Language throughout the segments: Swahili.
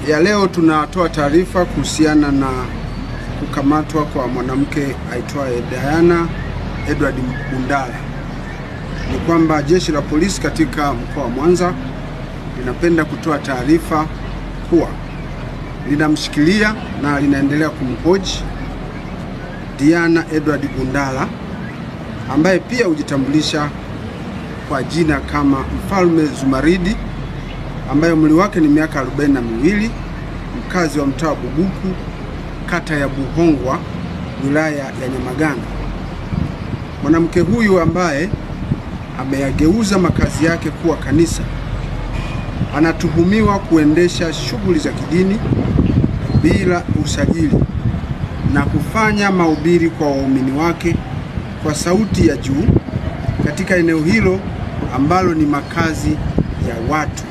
ya leo tunatoa taarifa kuhusiana na kukamatwa kwa mwanamke aitwaye Diana Edward Bundala. Ni kwamba jeshi la polisi katika mkoa wa Mwanza linapenda kutoa taarifa kuwa linamshikilia na linaendelea kumhoji Diana Edward Bundala, ambaye pia hujitambulisha kwa jina kama Mfalme Zumaridi, ambaye umri wake ni miaka 42, mkazi wa mtaa Bubuku, kata ya Buhongwa, wilaya ya Nyamagana. Mwanamke huyu ambaye ameyageuza makazi yake kuwa kanisa anatuhumiwa kuendesha shughuli za kidini bila usajili na kufanya mahubiri kwa waumini wake kwa sauti ya juu katika eneo hilo ambalo ni makazi ya watu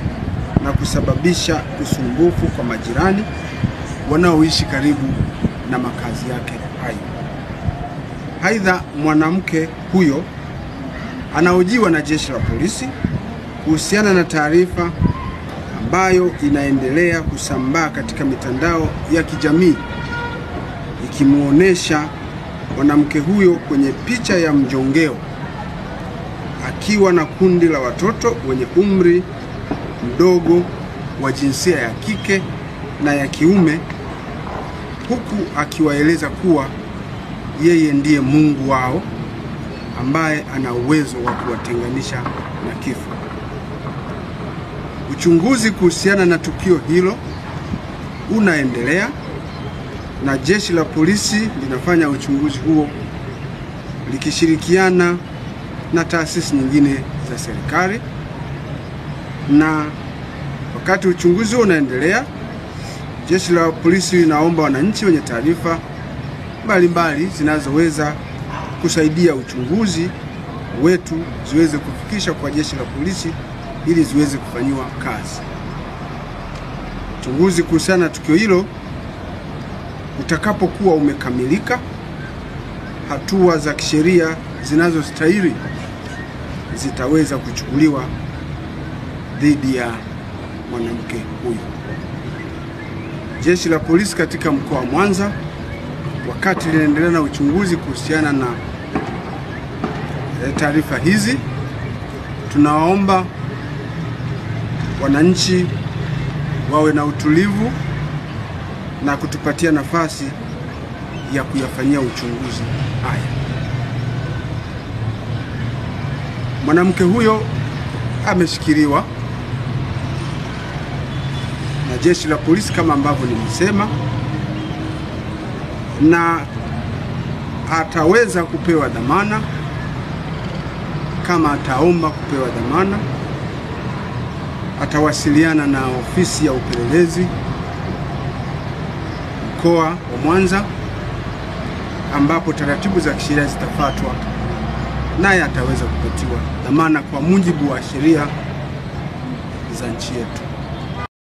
na kusababisha usumbufu kwa majirani wanaoishi karibu na makazi yake hayo. Aidha, mwanamke huyo anahojiwa na jeshi la polisi kuhusiana na taarifa ambayo inaendelea kusambaa katika mitandao ya kijamii ikimuonesha mwanamke huyo kwenye picha ya mjongeo akiwa na kundi la watoto wenye umri mdogo wa jinsia ya kike na ya kiume, huku akiwaeleza kuwa yeye ndiye Mungu wao ambaye ana uwezo wa kuwatenganisha na kifo. Uchunguzi kuhusiana na tukio hilo unaendelea na jeshi la polisi linafanya uchunguzi huo likishirikiana na taasisi nyingine za serikali. Na wakati uchunguzi huo unaendelea, jeshi la polisi linaomba wananchi wenye taarifa mbalimbali zinazoweza kusaidia uchunguzi wetu ziweze kufikisha kwa jeshi la polisi ili ziweze kufanyiwa kazi. Uchunguzi kuhusiana na tukio hilo utakapokuwa umekamilika, hatua za kisheria zinazostahili zitaweza kuchukuliwa dhidi ya mwanamke huyu. Jeshi la polisi katika mkoa wa Mwanza, wakati linaendelea na uchunguzi kuhusiana na taarifa hizi, tunawaomba wananchi wawe na utulivu na kutupatia nafasi ya kuyafanyia uchunguzi haya. Mwanamke huyo ameshikiliwa na jeshi la polisi kama ambavyo nimesema, na ataweza kupewa dhamana kama ataomba kupewa dhamana. Atawasiliana na ofisi ya upelelezi mkoa wa Mwanza ambapo taratibu za kisheria zitafuatwa, naye ataweza kupatiwa dhamana kwa mujibu wa sheria za nchi yetu.